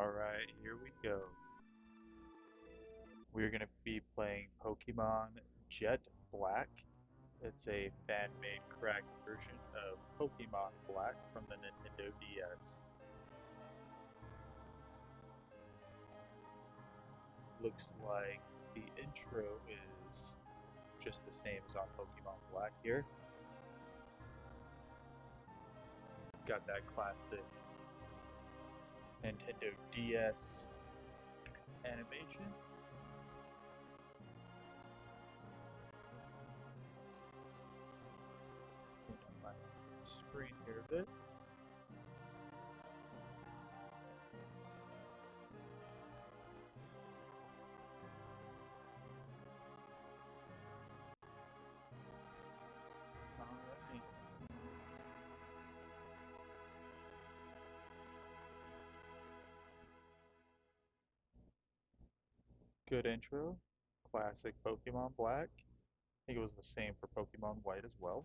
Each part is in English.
Alright, here we go. We're going to be playing Pokemon Jetblack. It's a fan-made cracked version of Pokemon Black from the Nintendo DS. Looks like the intro is just the same as on Pokemon Black here. Got that classic Nintendo DS animation. Put on my screen here a bit. Alright. Good intro. Classic Pokemon Black. I think it was the same for Pokemon White as well.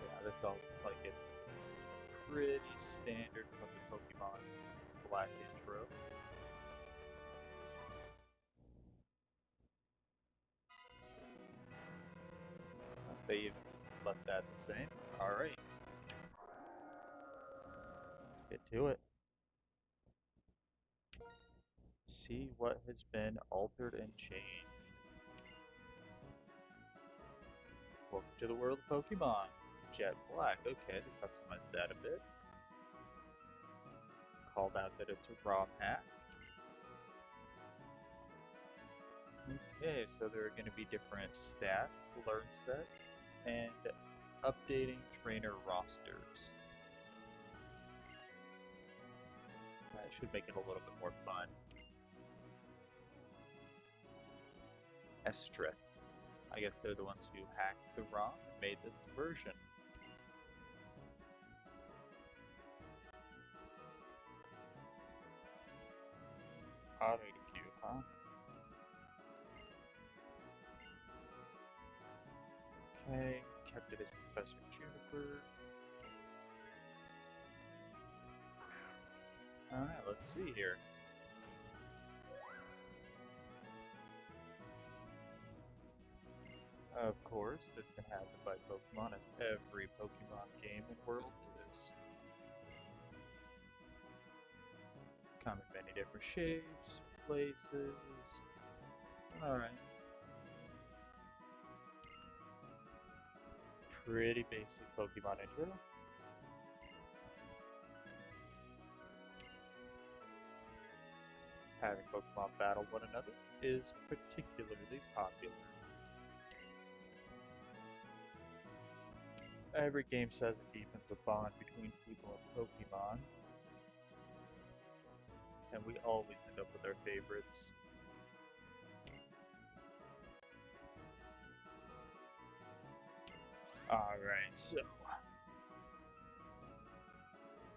Yeah, this all looks like it's pretty standard from the Pokemon Black intro. They even left that the same. Alright, let's get to it. See what has been altered and changed. Welcome to the world of Pokemon. Jet Black. Okay, they customized that a bit. Called out that it's a ROM hack. Okay, so there are going to be different stats, learn set, and updating trainer rosters. That should make it a little bit more fun. Estreth. I guess they're the ones who hacked the ROM and made this version. Autocue, huh? Okay, kept it as Professor Juniper. Alright, let's see here. Of course, this can happen by Pokemon, as every Pokemon game and world is. Come in many different shapes, places. Alright. Pretty basic Pokemon intro. Having Pokemon battle one another is particularly popular. Every game says it deepens a bond between people and Pokemon, and we always end up with our favorites. Alright, so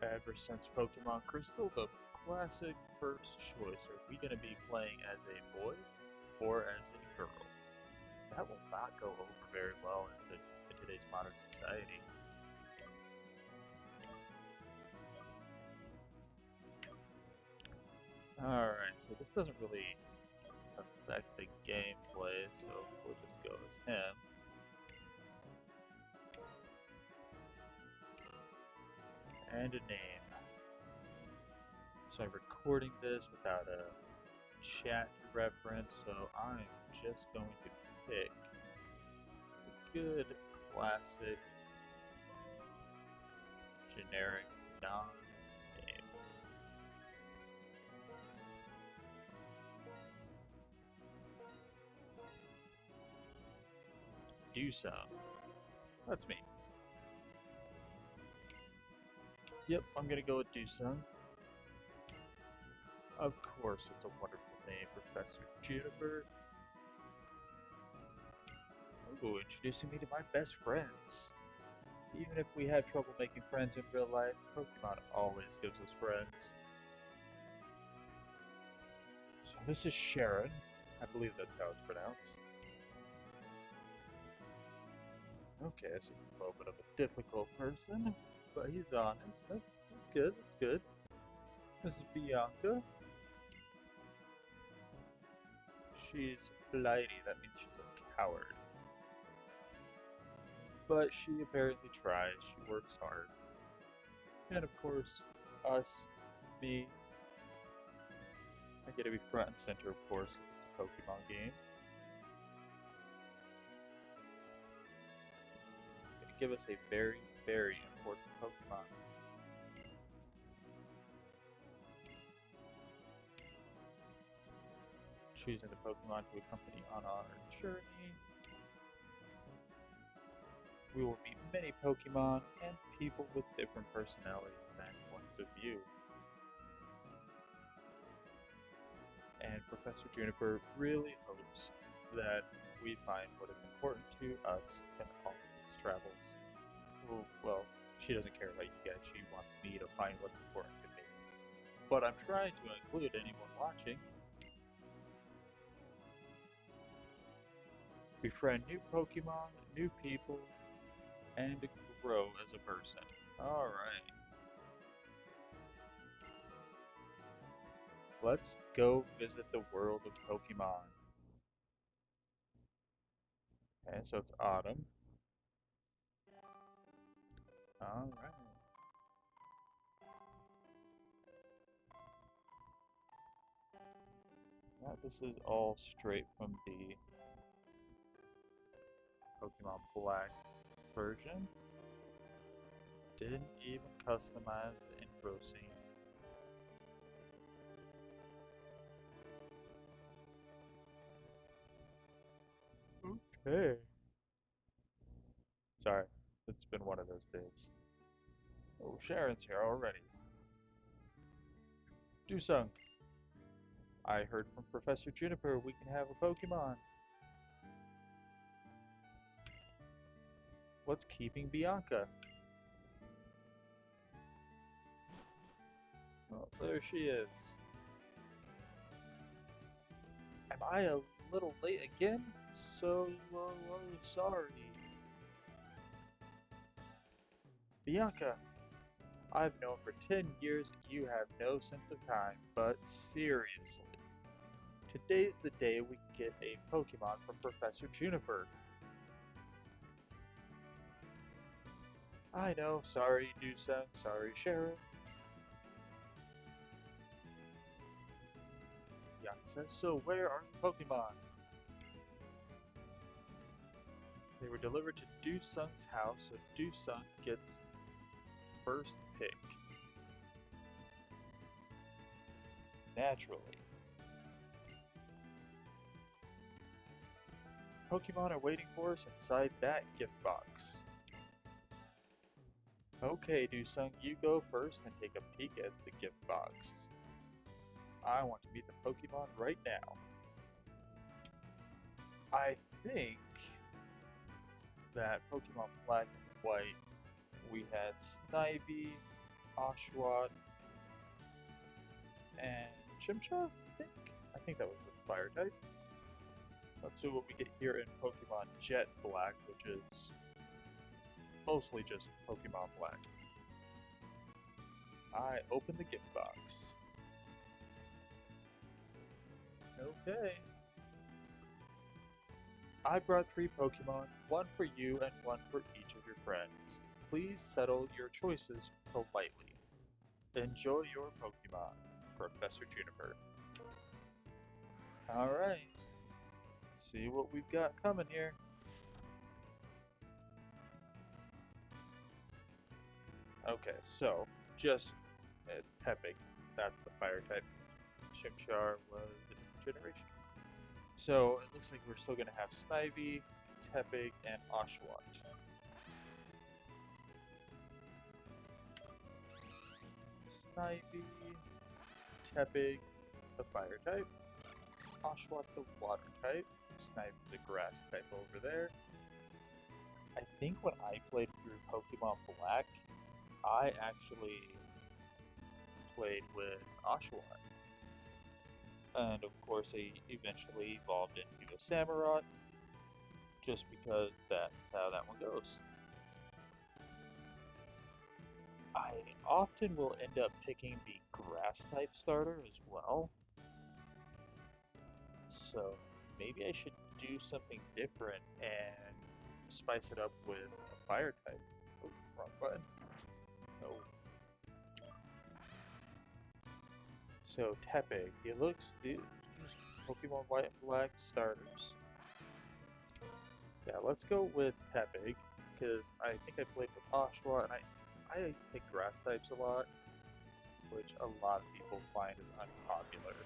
ever since Pokemon Crystal, the classic first choice. Are we going to be playing as a boy or as a girl? That will not go over very well in today's modern society. Alright, so this doesn't really affect the gameplay, so we'll just go as him. And a name. So I'm recording this without a chat reference, so I'm just going to pick a good classic generic non-name. Dewsung. That's me. Yep, I'm gonna go with Dewsung. Of course, it's a wonderful name, Professor Juniper. Ooh, introducing me to my best friends. Even if we have trouble making friends in real life, Pokemon always gives us friends. So this is Sharon. I believe that's how it's pronounced. Okay, so a little bit of a difficult person. but he's honest. That's good. That's good. This is Bianca. She's flighty. That means she's a coward. But she apparently tries. She works hard. And of course, us, me, I get to be front and center, of course. It's a Pokemon game. It's gonna give us a very, very important Pokemon. Choosing the Pokemon to accompany on our journey. We will meet many Pokemon and people with different personalities and points of view. And Professor Juniper really hopes that we find what is important to us in all of these travels. Well, she doesn't care about you guys, she wants me to find what's important to me. But I'm trying to include anyone watching. Befriend new Pokemon, new people, and grow as a person. Alright. Let's go visit the world of Pokemon. And so it's autumn. Alright. Now this is all straight from the Pokemon Black version. Didn't even customize the intro scene. Okay. Sorry, it's been one of those days. Oh, Sharon's here already. Dewsung, I heard from Professor Juniper we can have a Pokemon. What's keeping Bianca? Oh, there she is. Am I a little late again? So sorry. Bianca, I've known for 10 years that you have no sense of time, but seriously, today's the day we get a Pokemon from Professor Juniper. I know, sorry Dewsung, sorry Sharon. Bianca says, so where are the Pokemon? They were delivered to Dewsung's house, so Dewsung gets first pick. Naturally. Pokemon are waiting for us inside that gift box. Okay, Dewsung, you go first and take a peek at the gift box. I want to meet the Pokemon right now. I think that Pokemon Black and White, we had Snivy, Oshawott, and Chimchar, I think that was the fire type. Let's see what we get here in Pokemon Jetblack, which is mostly just Pokemon Black. I open the gift box. Okay. I brought 3 Pokemon, one for you and one for each of your friends. Please settle your choices politely. Enjoy your Pokemon, Professor Juniper. Alright. See what we've got coming here. Okay, so, just Tepig, that's the fire type. Chimchar was a different generation. So, it looks like we're still going to have Snivy, Tepig, and Oshawott. Snivy, Tepig, the fire type, Oshawott the water type, Snivy the grass type over there. I think when I played through Pokemon Black, I actually played with Oshawott. And of course he eventually evolved into a Samurott, just because that's how that one goes. often will end up picking the grass type starter as well. So maybe I should do something different and spice it up with a fire type. Oh, wrong button. No. So Tepig, these Pokemon White and Black starters. Yeah, let's go with Tepig, because I think I played with Oshawott, and I pick grass types a lot, which a lot of people find is unpopular.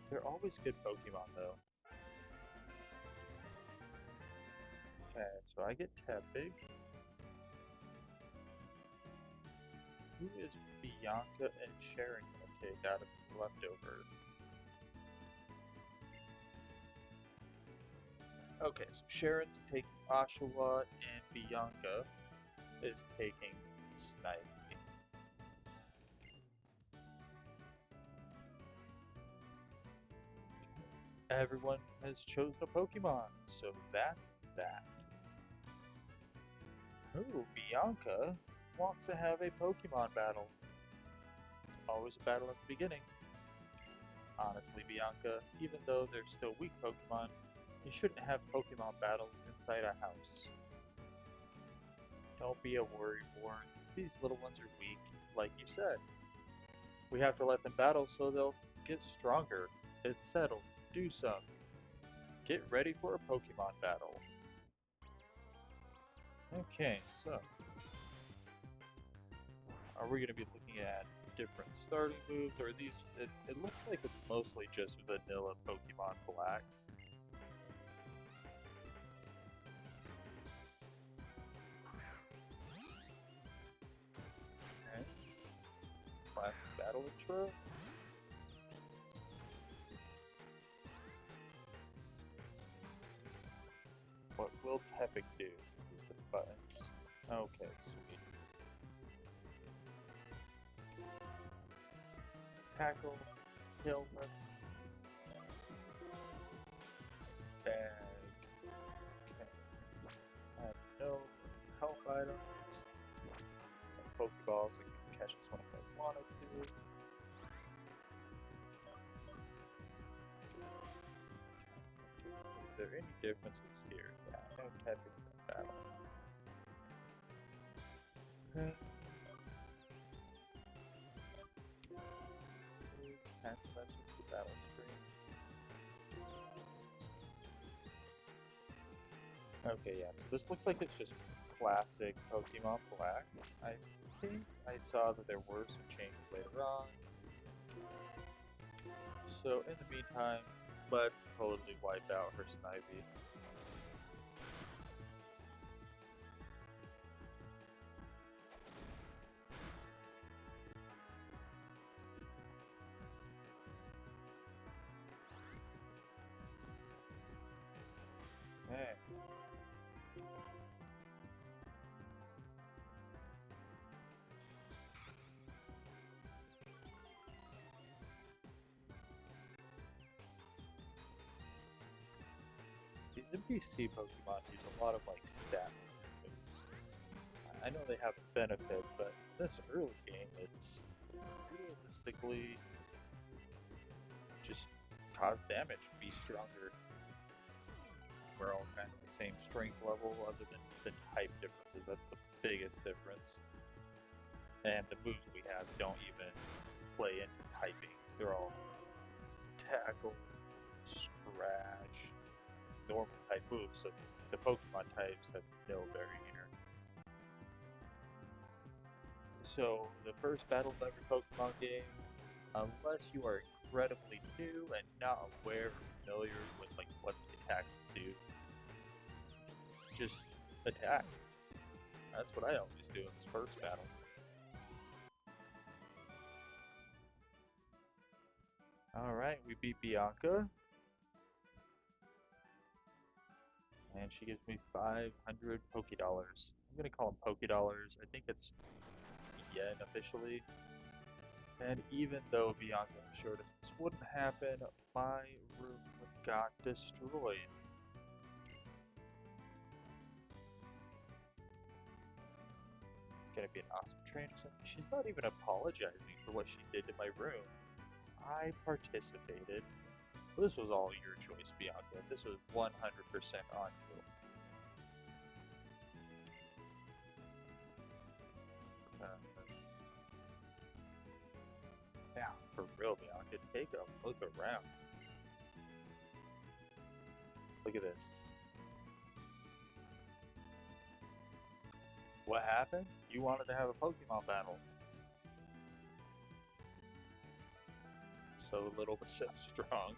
They're always good Pokemon though. Okay, so I get Tepig. Who is Bianca and Sharon gonna take out of the leftovers? Okay, so Sharon's taking Oshawott and Bianca is taking Snipe. Everyone has chosen a Pokemon, so that's that. Ooh, Bianca wants to have a Pokemon battle. Always a battle at the beginning. Honestly, Bianca, even though they're still weak Pokemon, you shouldn't have Pokemon battles inside a house. Don't be a worrywart. These little ones are weak, like you said. We have to let them battle so they'll get stronger. It's settled. Dewsung. Get ready for a Pokemon battle. Okay, so are we going to be looking at different starting moves, or are these? It looks like it's mostly just vanilla Pokemon Black. Okay. Classic battle intro. What will Tepig do with the buttons? Okay, sweet. Tackle, kill them, bag. Okay. I have no health items. Pokeballs, I can catch this one if I wanted to. Is there any differences here? Yeah, no Tepig in battle. Okay. Cancel that just the battle screen. Okay, yeah, so this looks like it's just classic Pokemon Black. I think I saw that there were some changes later on. So in the meantime, let's totally wipe out her Snivy. Hey. These NPC Pokemon use a lot of like stat moves. I know they have a benefit, but in this early game, it's realistically just cause damage, be stronger. We're all kind of the same strength level, other than the type differences. That's the biggest difference. And the moves we have don't even play into typing. They're all tackle, scratch, normal type moves. So the Pokemon types have no bearing here. So the first battle of every Pokemon game, unless you are incredibly new and not aware or familiar with like what the attacks do, just attack. That's what I always do in this first battle. Alright, we beat Bianca. And she gives me 500 Poké Dollars. I'm gonna call them Poké Dollars. I think it's yen officially. And even though Bianca assured us this wouldn't happen, my room got destroyed. gonna be an awesome trainer or something. She's not even apologizing for what she did to my room. I participated. This was all your choice, Bianca. This was 100% on you. Uh, yeah, for real, Bianca. Take a look around. Look at this. What happened? You wanted to have a Pokemon battle. So little but so strong.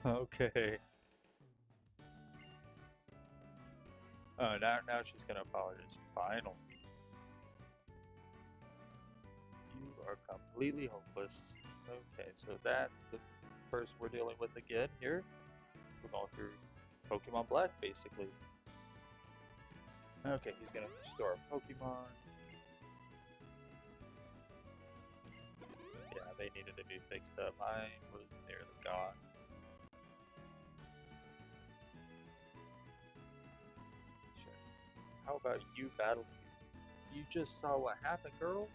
Okay. Oh, now she's gonna apologize. Finally. You are completely hopeless. Okay, so that's the person we're dealing with again here. We're going through Pokemon Black, basically. Okay, he's gonna restore a Pokemon. Yeah, they needed to be fixed up. I was nearly gone. Sure. How about you battle? You just saw what happened, girl.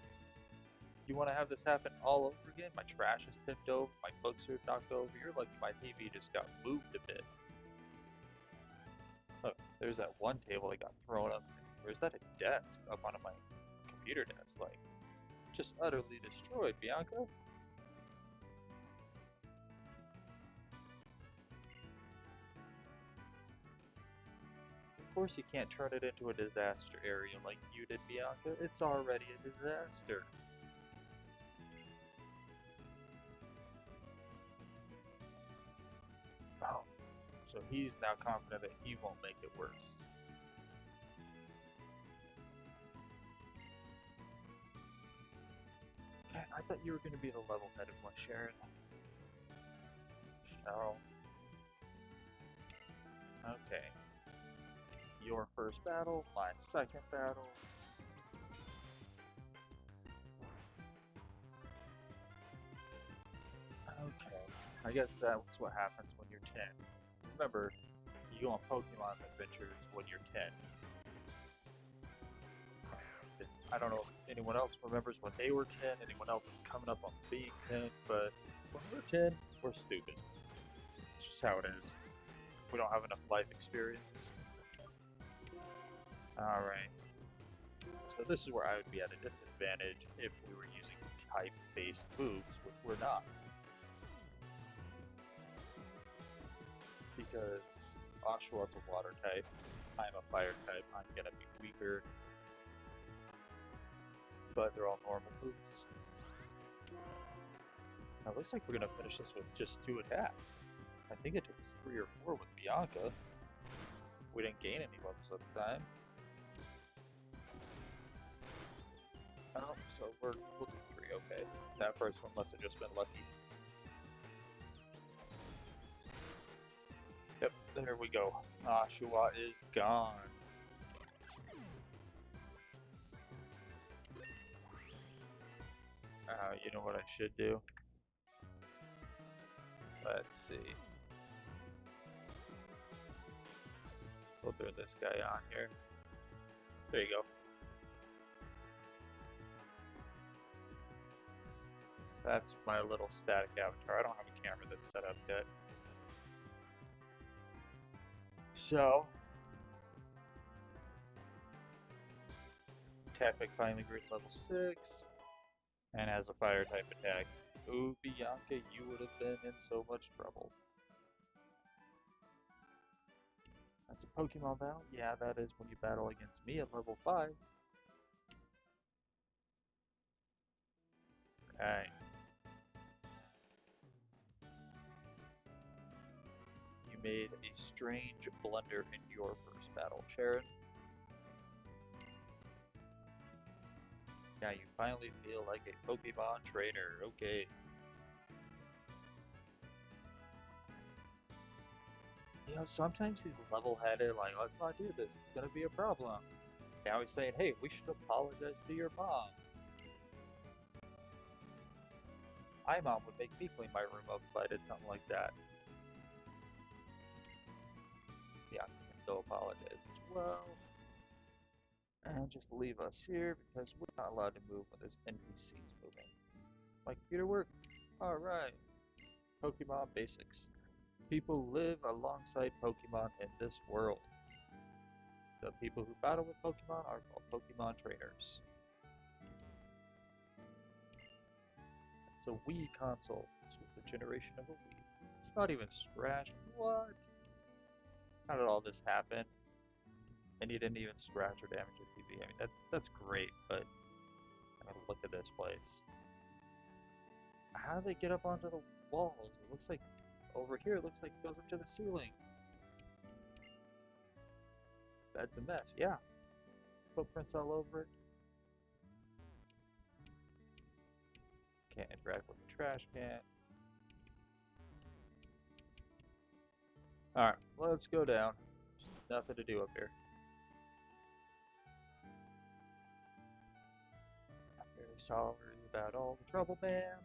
You want to have this happen all over again? My trash is tipped over, my books are knocked over. You're lucky my TV just got moved a bit. Look, there's that one table that got thrown up. Or is that a desk up on my computer desk? Like, just utterly destroyed, Bianca. Of course you can't turn it into a disaster area like you did, Bianca. It's already a disaster. Oh, so he's now confident that he won't make it worse. I thought you were going to be the level-headed one, Sharon. So, okay. Your first battle, my second battle. Okay. I guess that's what happens when you're 10. Remember, you go on Pokemon adventures when you're 10. I don't know if anyone else remembers when they were 10, anyone else is coming up on being 10, but when we're 10, we're stupid. It's just how it is. We don't have enough life experience. Alright. So this is where I would be at a disadvantage if we were using type-based moves, which we're not. Because Oshawa's a water type, I'm a fire type, I'm gonna be weaker. But they're all normal moves. Now it looks like we're gonna finish this with just 2 attacks. I think it took us 3 or 4 with Bianca. We didn't gain any levels at the time. Oh, so we'll do 3, okay. That first one must have just been lucky. Yep, there we go. Oshawa is gone. You know what I should do? Let's see. We'll throw this guy on here. There you go. That's my little static avatar. I don't have a camera that's set up yet. So, Tefik finally grew to level 6 and has a fire type attack. Ooh, Bianca, you would have been in so much trouble. That's a Pokemon battle? Yeah, that is when you battle against me at level 5. Okay. You made a strange blunder in your first battle, Sharon. Yeah, you finally feel like a Pokemon trainer. Okay. You know, sometimes he's level-headed, like, let's not do this, it's gonna be a problem. Now he's saying, hey, we should apologize to your mom. My mom would make me clean my room up if I did something like that. Yeah, I'm just gonna go apologize as well. And just leave us here because we're not allowed to move when there's NPCs moving. My computer work? Alright. Pokemon basics. People live alongside Pokemon in this world. The people who battle with Pokemon are called Pokemon trainers. It's a Wii console. It's the generation of a Wii. It's not even scratched. What? How did all this happen? And you didn't even scratch or damage your TV. I mean, that's great, but I mean, look at this place. How do they get up onto the walls? It looks like over here. It looks like it goes up to the ceiling. That's a mess. Yeah, footprints all over it. Can't interact with the trash can. Alright, let's go down. There's nothing to do up here. I'm very sorry about all the trouble, ma'am.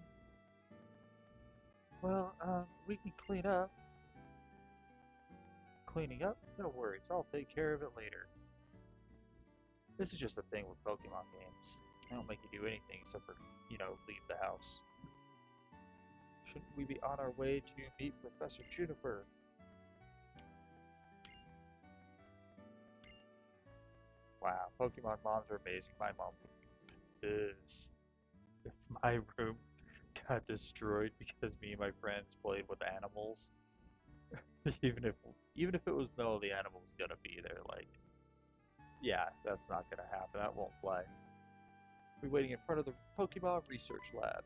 Well, we can clean up. Cleaning up? No worries, I'll take care of it later. This is just a thing with Pokemon games. They don't make you do anything except for, leave the house. Shouldn't we be on our way to meet Professor Juniper? Wow, Pokemon moms are amazing. My mom would be pissed if my room got destroyed because me and my friends played with animals. even if even if it was no the animal's gonna be there, like yeah, that's not gonna happen. That won't fly. We're waiting in front of the Pokemon Research Lab.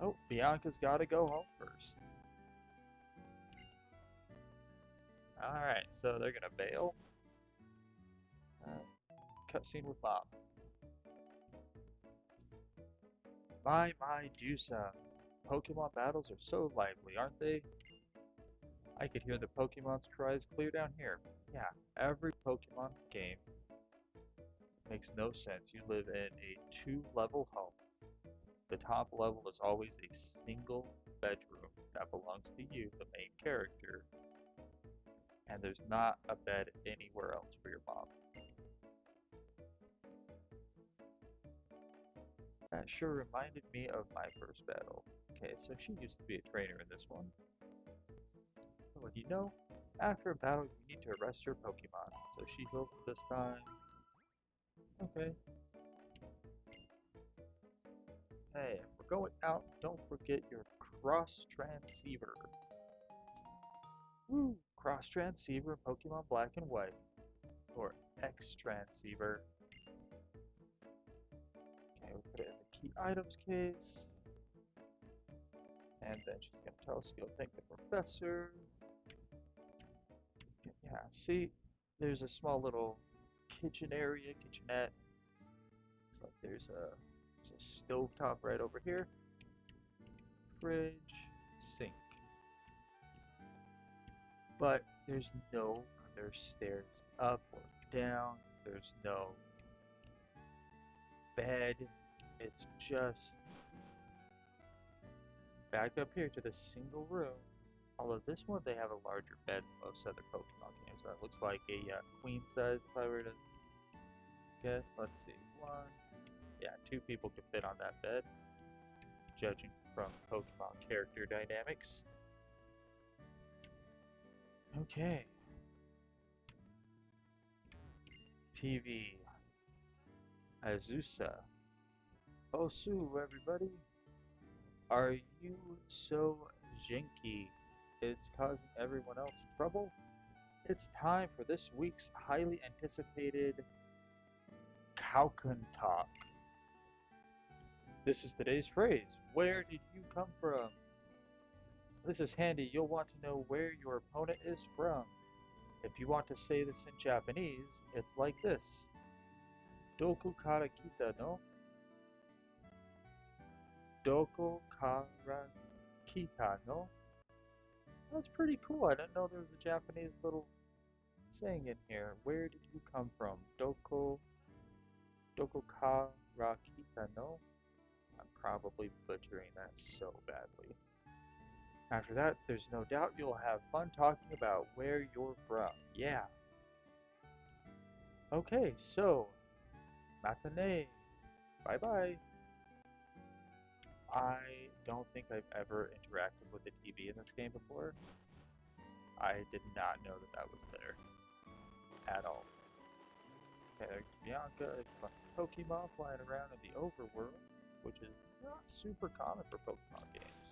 Oh, Bianca's gotta go home first. Alright, so they're gonna bail. Cutscene with Mom. My Dewsung. Pokemon battles are so lively, aren't they? I could hear the Pokemon's cries clear down here. Yeah, every Pokemon game makes no sense. You live in a two-level home. The top level is always a single bedroom that belongs to you, the main character, and there's not a bed anywhere else for your mom. That sure reminded me of my first battle. Okay, so she used to be a trainer in this one. Well, after a battle you need to arrest your Pokemon. So she healed this time. Okay. Hey, if we're going out, don't forget your cross transceiver. Woo! Cross transceiver Pokemon Black and White. Or X transceiver. Okay, we put it in the key items case. And then she's going to tell us to go thank the professor. Yeah, see, there's a small little kitchen area, kitchenette. Looks like there's a stovetop right over here. Fridge, sink. But there's no other stairs up or down. There's no bed. It's just back up here to the single room. Although this one, they have a larger bed than most other Pokemon games. That looks like a queen size if I were to guess. Let's see. Yeah, two people could fit on that bed, judging from Pokemon character dynamics. Okay. TV. Azusa. Osu, everybody. Are you so jinky? It's causing everyone else trouble? It's time for this week's highly anticipated Cowcan Talk. This is today's phrase. Where did you come from? This is handy. You'll want to know where your opponent is from. If you want to say this in Japanese, it's like this. Doko kara kita no? Doko kara kita no? That's pretty cool. I didn't know there was a Japanese little saying in here. Where did you come from? Doko kara kita no? I'm probably butchering that so badly. After that, there's no doubt you'll have fun talking about where you're from. Yeah, Okay, so matinee. Bye bye. I don't think I've ever interacted with the TV in this game before. I did not know that that was there at all. Okay, there's Bianca, a fun Pokemon flying around in the overworld, which is not super common for Pokemon games.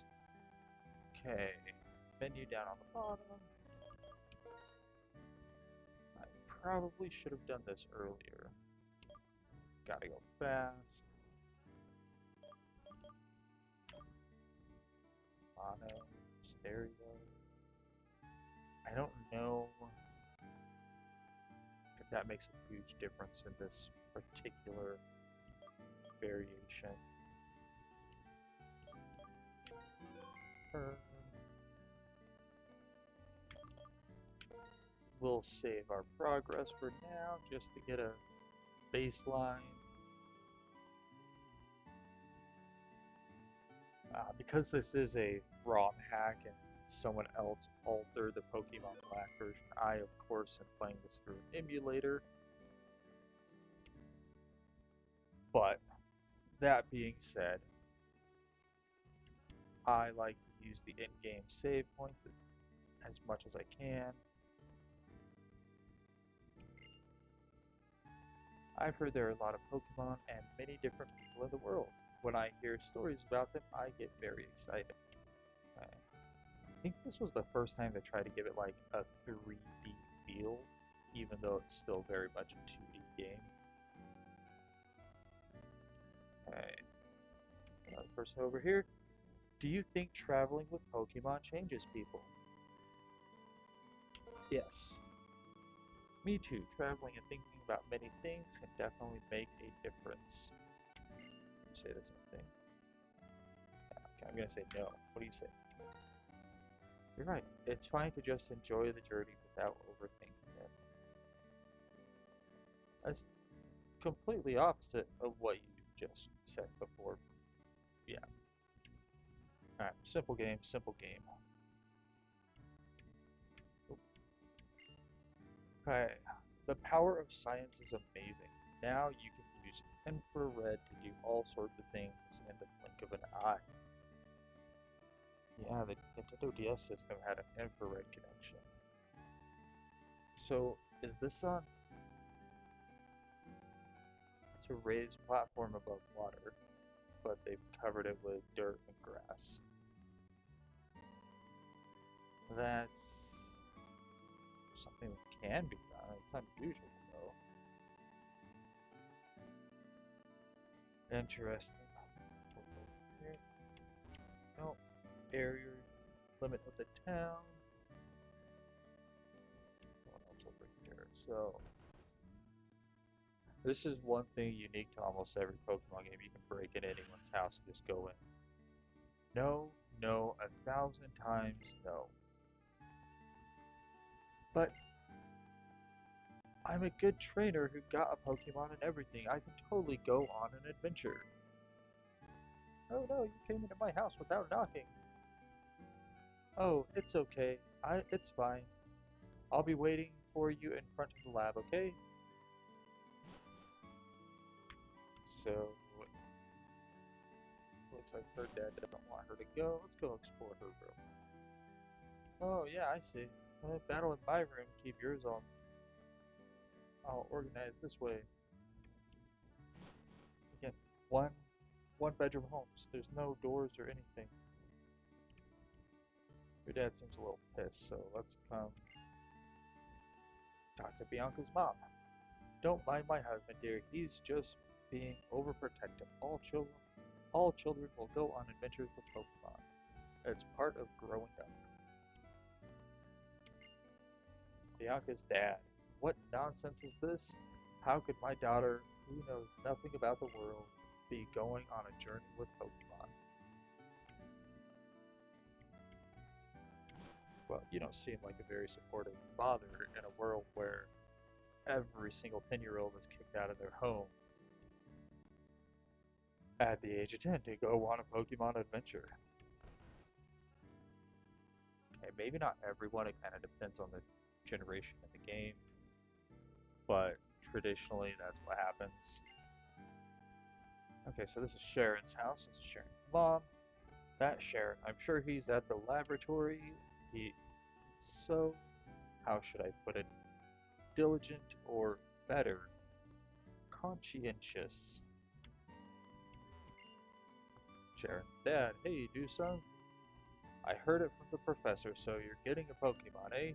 Okay, menu down on the bottom. I probably should have done this earlier. Gotta go fast. Mono, stereo. I don't know if that makes a huge difference in this particular variation. We'll save our progress for now just to get a baseline. Because this is a ROM hack and someone else altered the Pokemon Black version, I of course am playing this through an emulator. But that being said, I like to use the in-game save points as much as I can. I've heard there are a lot of Pokemon and many different people in the world. When I hear stories about them, I get very excited. Okay. I think this was the first time they tried to give it like a 3D feel, even though it's still very much a 2D game. Okay. Another person over here. Do you think traveling with Pokemon changes people? Yes. Me too. Traveling and thinking about many things can definitely make a difference. Say the same thing. Okay, I'm gonna say no. What do you say? You're right. It's fine to just enjoy the journey without overthinking it. That's completely opposite of what you just said before. Yeah. Alright, simple game, simple game. Okay. The power of science is amazing. Now you can use infrared to do all sorts of things in the blink of an eye. Yeah, the Nintendo DS system had an infrared connection. So, is this on? It's a raised platform above water, but they've covered it with dirt and grass. That's something that can be done. It's unusual, though. Interesting. Here. No area limit of the town. What else over here? So, this is one thing unique to almost every Pokemon game. You can break in anyone's house and just go in. No, no, 1,000 times no. But I'm a good trainer who got a Pokemon and everything. I can totally go on an adventure. Oh no, you came into my house without knocking. Oh, it's okay. It's fine. I'll be waiting for you in front of the lab, okay? So, looks like her dad doesn't want her to go. Let's go explore her room. Oh yeah, I see. Battle in my room. Keep yours all organized this way. Again, one one bedroom homes. There's no doors or anything. Your dad seems a little pissed, so let's come talk to Bianca's mom. Don't mind my husband, dear. He's just being overprotective. All children will go on adventures with Pokemon. It's part of growing up. Bianca's dad. What nonsense is this? How could my daughter, who knows nothing about the world, be going on a journey with Pokemon? Well, you don't seem like a very supportive father in a world where every single 10-year-old is kicked out of their home at the age of 10 to go on a Pokemon adventure. Okay, maybe not everyone, it kind of depends on the generation of the game, but traditionally that's what happens. Okay, so this is Sharon's house. This is Sharon's mom. That Sharon. I'm sure he's at the laboratory. He so how should I put it? Diligent or better, conscientious. Sharon's dad. Hey, Dewsung. I heard it from the professor, so you're getting a Pokemon, eh?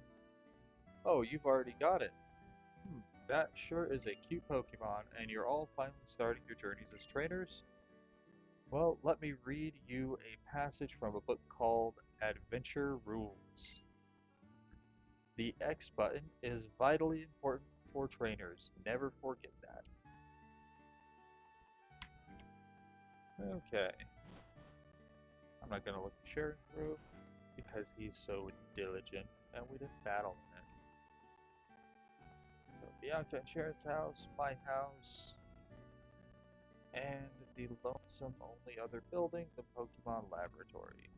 Oh, you've already got it. Hmm, that sure is a cute Pokemon, and you're all finally starting your journeys as trainers? Well, let me read you a passage from a book called Adventure Rules. The X button is vitally important for trainers. Never forget that. Okay. I'm not gonna look at Sharon through because he's so diligent and we didn't battle in it. So Bianca and Sharon's house, my house, and the lonesome only other building, the Pokemon Laboratory.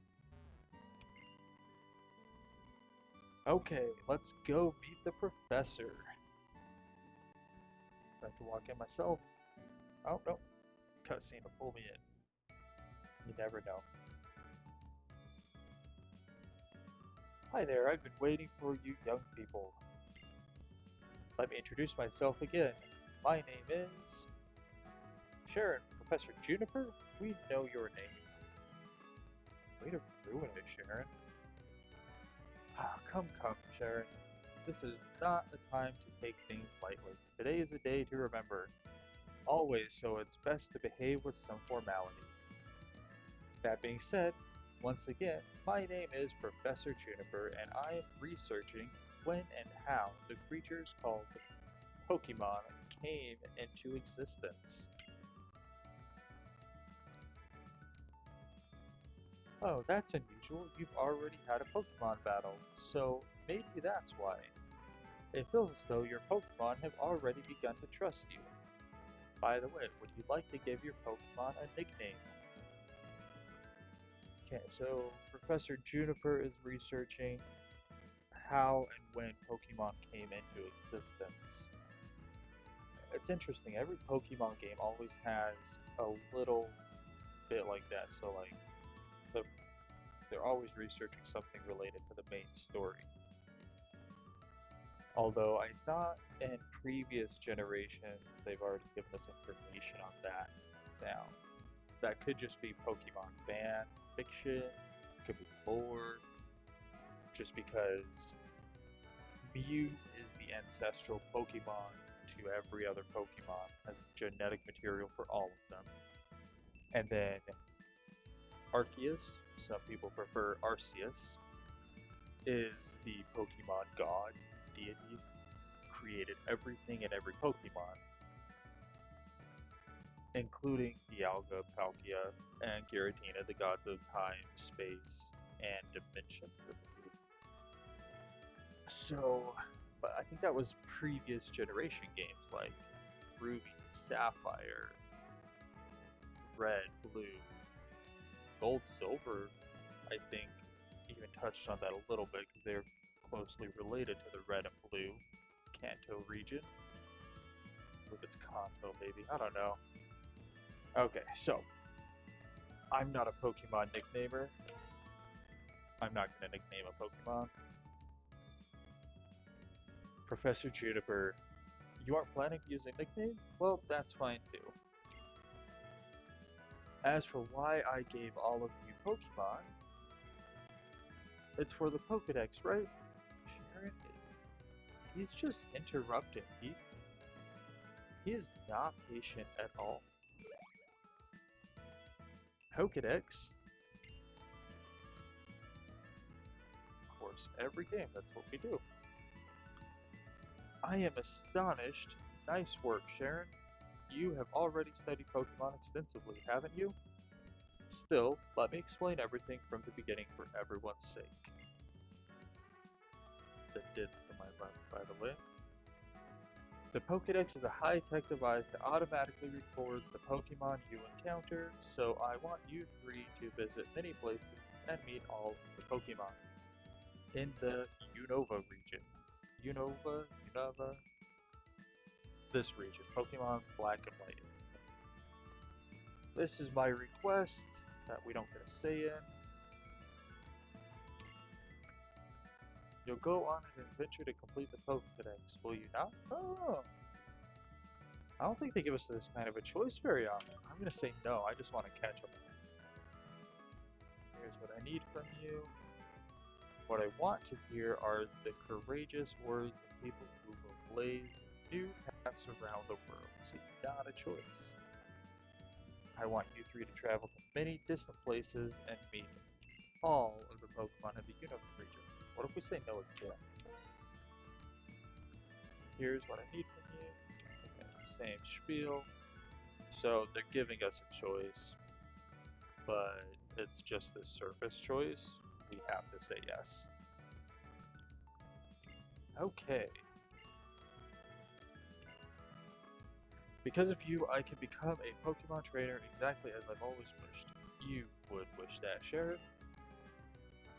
Okay, let's go meet the professor. I have to walk in myself. Oh no, cutscene will pull me in. You never know. Hi there, I've been waiting for you young people. Let me introduce myself again. My name is Sharon, Professor Juniper. We know your name. Way to ruin it, Sharon. Ah, come, Sharon. This is not the time to take things lightly. Today is a day to remember. Always, so it's best to behave with some formality. That being said, once again, my name is Professor Juniper, and I am researching when and how the creatures called Pokemon came into existence. Oh, that's unusual. You've already had a Pokemon battle, so maybe that's why. It feels as though your Pokemon have already begun to trust you. By the way, would you like to give your Pokemon a nickname? Okay, so Professor Juniper is researching how and when Pokemon came into existence. It's interesting, every Pokemon game always has a little bit like that, so like the, they're always researching something related to the main story. Although I thought in previous generations they've already given us information on that now. That could just be Pokemon fan fiction, could be lore, just because Mew is the ancestral Pokemon to every other Pokemon, has genetic material for all of them. And then Arceus, some people prefer Arceus, is the Pokemon god, deity, created everything and every Pokemon, including Dialga, Palkia, and Giratina, the gods of time, space, and dimension. So, but I think that was previous generation games like Ruby, Sapphire, Red, Blue, Gold, Silver. I think even touched on that a little bit because they're closely related to the Red and Blue Kanto region. If it's Kanto, maybe. I don't know. Okay, so I'm not a Pokemon nicknamer. I'm not going to nickname a Pokemon. Professor Juniper, you aren't planning to use a nickname? Well, that's fine too. As for why I gave all of you Pokemon, it's for the Pokedex, right? Sharon, he's just interrupting. He is not patient at all. Pokedex? Of course, every game, that's what we do. I am astonished. Nice work, Sharon. You have already studied Pokemon extensively, haven't you? Still, let me explain everything from the beginning for everyone's sake. The dits to my left, by the way. The Pokedex is a high-tech device that automatically records the Pokemon you encounter, so I want you three to visit many places and meet all the Pokemon in the Unova region. Unova? this region, Pokemon Black and White. This is my request that we don't get a say in. You'll go on an adventure to complete the Pokédex, will you not? Oh, I don't think they give us this kind of a choice very often. I'm gonna say no, I just want to catch up. Here's what I need from you. What I want to hear are the courageous words of people who will blaze new paths around the world. So not a choice. I want you three to travel to many distant places and meet all of the Pokemon in the Unova region. What if we say no again? Here's what I need from you. Okay, same spiel. So they're giving us a choice, but it's just this surface choice. We have to say yes. Okay. Because of you, I can become a Pokemon trainer exactly as I've always wished. You would wish that, Sheriff.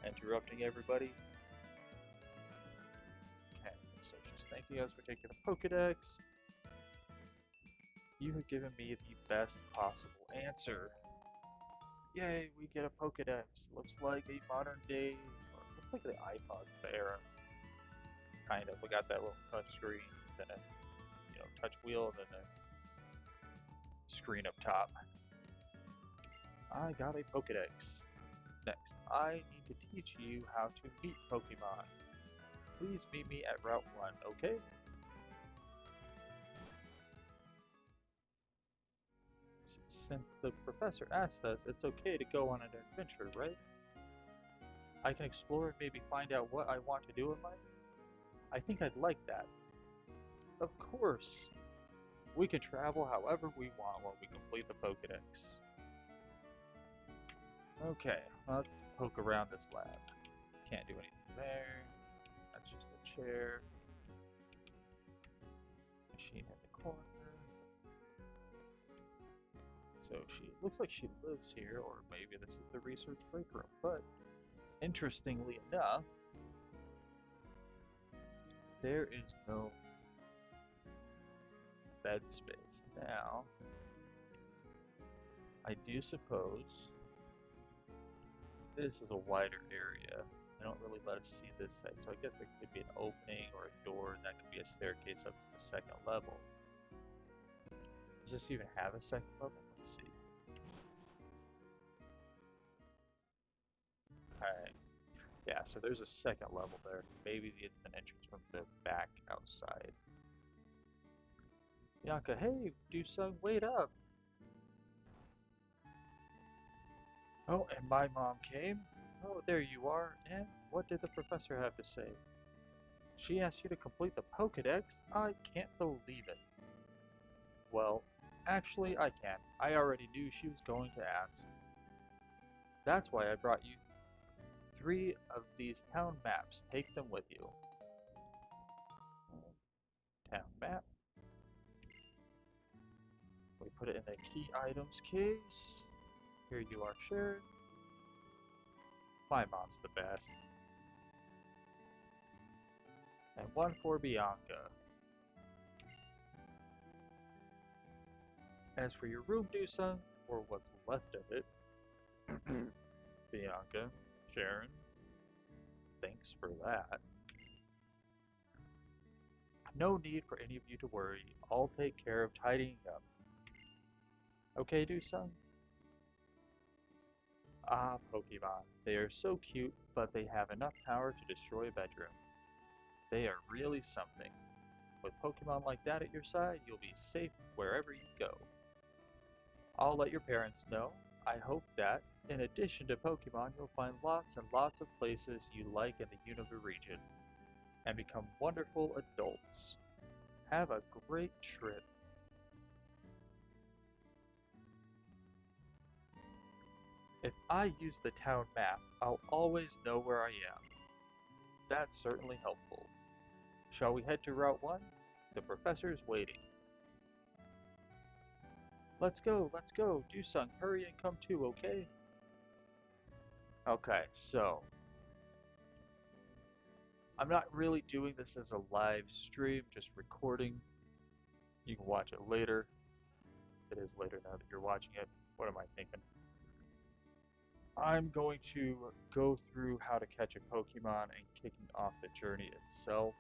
Interrupting everybody. Okay, so she's thanking us for taking a Pokedex. You have given me the best possible answer. Yay, we get a Pokedex. Looks like a modern day, or looks like the iPod era. Kind of. We got that little touch screen, then a touch wheel, and then a screen up top. I got a Pokedex. Next, I need to teach you how to meet Pokemon. Please meet me at Route 1, okay? Since the professor asked us, it's okay to go on an adventure, right? I can explore and maybe find out what I want to do in life. I think I'd like that. Of course! We can travel however we want when we complete the Pokedex. Okay, let's poke around this lab. Can't do anything there. That's just a chair. Machine in the corner. So she looks like she lives here, or maybe this is the research break room. But interestingly enough, there is no bed space. Now, I do suppose this is a wider area. They don't really let us see this side, so I guess there could be an opening or a door, and that could be a staircase up to the second level. Does this even have a second level? Let's see. Okay. Yeah, so there's a second level there. Maybe it's an entrance from the back outside. Bianca, hey, Dewsung, wait up! Oh, and my mom came. Oh, there you are. And what did the professor have to say? She asked you to complete the Pokedex? I can't believe it. Well, actually, I can. I already knew she was going to ask. That's why I brought you 3 of these town maps. Take them with you. Town map. We put it in the key items case. Here you are, Sharon. My mom's the best. And one for Bianca. As for your room, Dewsung, or what's left of it, Bianca, Sharon, thanks for that. No need for any of you to worry. I'll take care of tidying up. Okay, Dewsung? Ah, Pokemon. They are so cute, but they have enough power to destroy a bedroom. They are really something. With Pokemon like that at your side, you'll be safe wherever you go. I'll let your parents know. I hope that, in addition to Pokemon, you'll find lots and lots of places you like in the Unova region, and become wonderful adults. Have a great trip. If I use the town map, I'll always know where I am. That's certainly helpful. Shall we head to Route 1? The professor's waiting. Let's go, Dewsung, hurry and come too, okay? Okay, so I'm not really doing this as a live stream, just recording You can watch it later. It is later now that you're watching it. What am I thinking? I'm going to go through how to catch a Pokemon and kicking off the journey itself.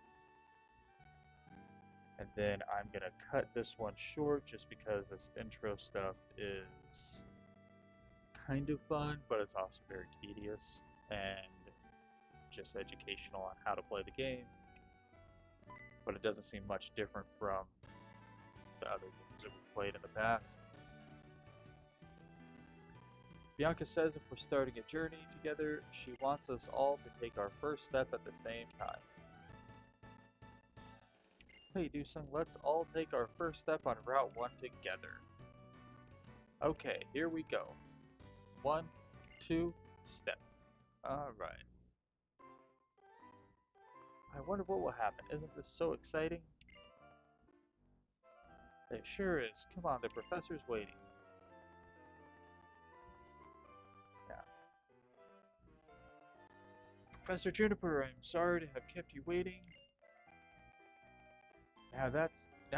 And then I'm going to cut this one short just because this intro stuff is kind of fun, but it's also very tedious and just educational on how to play the game. But it doesn't seem much different from the other games that we've played in the past. Bianca says if we're starting a journey together, she wants us all to take our first step at the same time. Hey Dewsung, let's all take our first step on Route 1 together. Okay, here we go. 1, 2, step. Alright. I wonder what will happen. Isn't this so exciting? It sure is. Come on, the professor's waiting. Yeah. Professor Juniper, I'm sorry to have kept you waiting. Now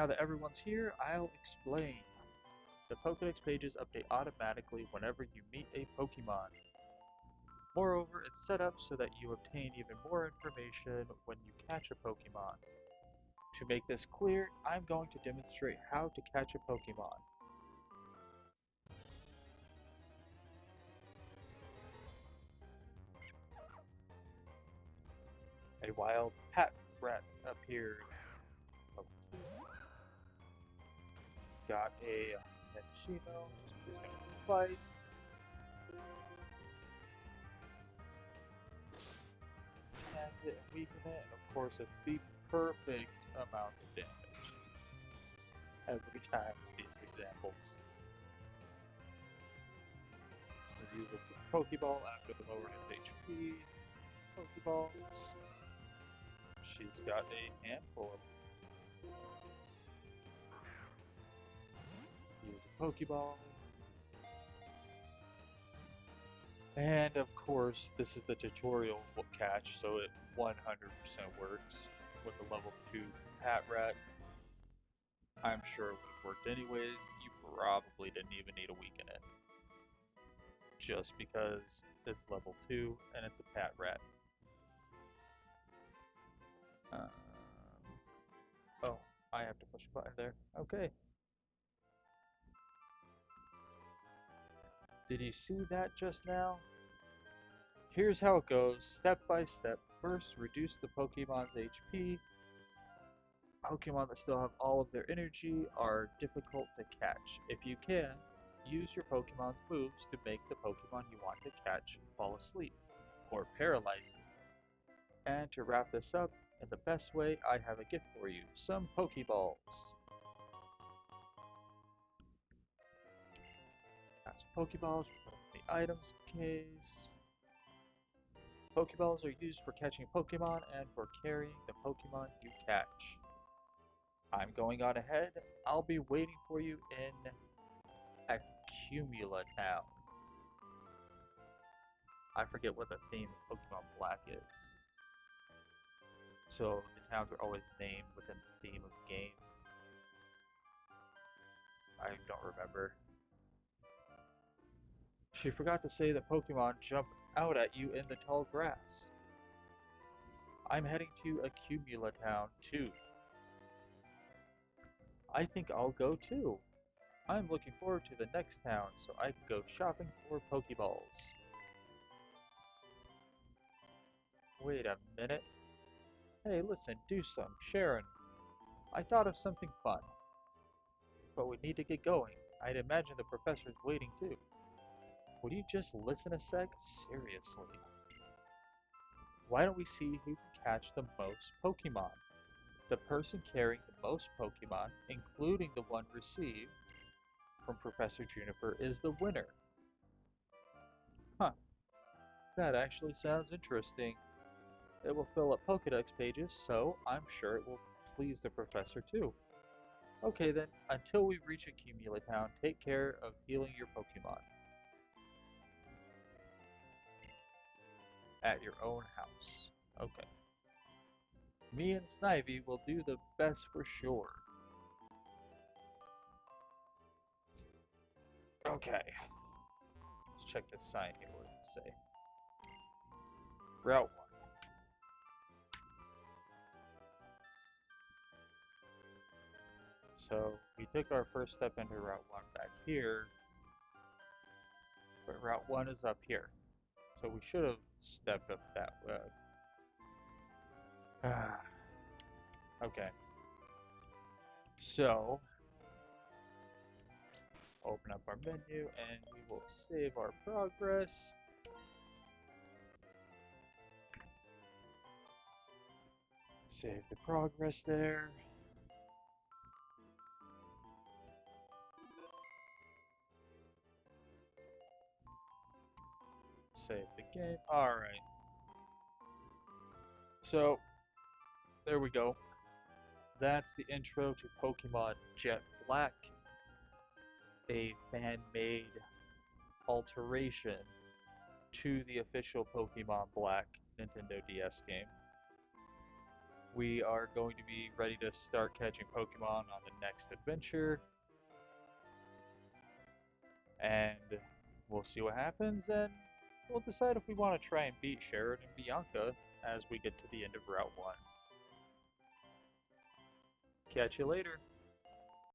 that everyone's here, I'll explain. The Pokédex pages update automatically whenever you meet a Pokemon. Moreover, it's set up so that you obtain even more information when you catch a Pokemon. To make this clear, I'm going to demonstrate how to catch a Pokemon. A wild hat rat appeared. Got a Menchino, who's going to fight. And it and weaken it, and of course it's the perfect amount of damage. Every time with these examples. We use a Pokeball after lowering its HP. Pokeballs. She's got a handful of them. Use a Pokeball. And of course, this is the tutorial catch, so it 100% works with the level 2 Hat Rat. I'm sure it would have worked anyways. You probably didn't even need a weaken it. Just because it's level 2 and it's a Pat Rat. Oh, I have to push a button there. Okay. Did you see that just now? Here's how it goes, step by step. First, reduce the Pokemon's HP. Pokemon that still have all of their energy are difficult to catch. If you can, use your Pokemon's moves to make the Pokemon you want to catch fall asleep, or paralyze them. And to wrap this up, in the best way, I have a gift for you, some Pokeballs. Got some Pokeballs, put them in the items case. Pokeballs are used for catching Pokemon and for carrying the Pokemon you catch. I'm going on ahead. I'll be waiting for you in Accumula Town. I forget what the theme of Pokemon Black is. So the towns are always named within the theme of the game. I don't remember. She forgot to say that Pokemon jump out at you in the tall grass. I'm heading to Accumula Town too. I think I'll go too. I'm looking forward to the next town so I can go shopping for Pokeballs. Wait a minute. Hey, listen, Dewsung, Sharon. I thought of something fun. But we need to get going. I'd imagine the professor's waiting too. Would you just listen a sec? Seriously. Why don't we see who can catch the most Pokemon? The person carrying the most Pokemon, including the one received from Professor Juniper, is the winner. Huh. That actually sounds interesting. It will fill up Pokédex pages, so I'm sure it will please the professor too. Okay then, until we reach Accumula Town, take care of healing your Pokemon. At your own house. Okay. Me and Snivy will do the best for sure. Okay. Let's check this sign here. What does it say? Route 1. So we took our first step into Route 1 back here, but Route 1 is up here. So we should have stepped up that way. Okay. So, open up our menu and we will save our progress. Save the progress there. Save the game. Alright. So, there we go. That's the intro to Pokemon Jetblack, a fan-made alteration to the official Pokemon Black Nintendo DS game. We are going to be ready to start catching Pokemon on the next adventure, and we'll see what happens, and we'll decide if we want to try and beat Sheridan and Bianca as we get to the end of Route 1. Catch you later.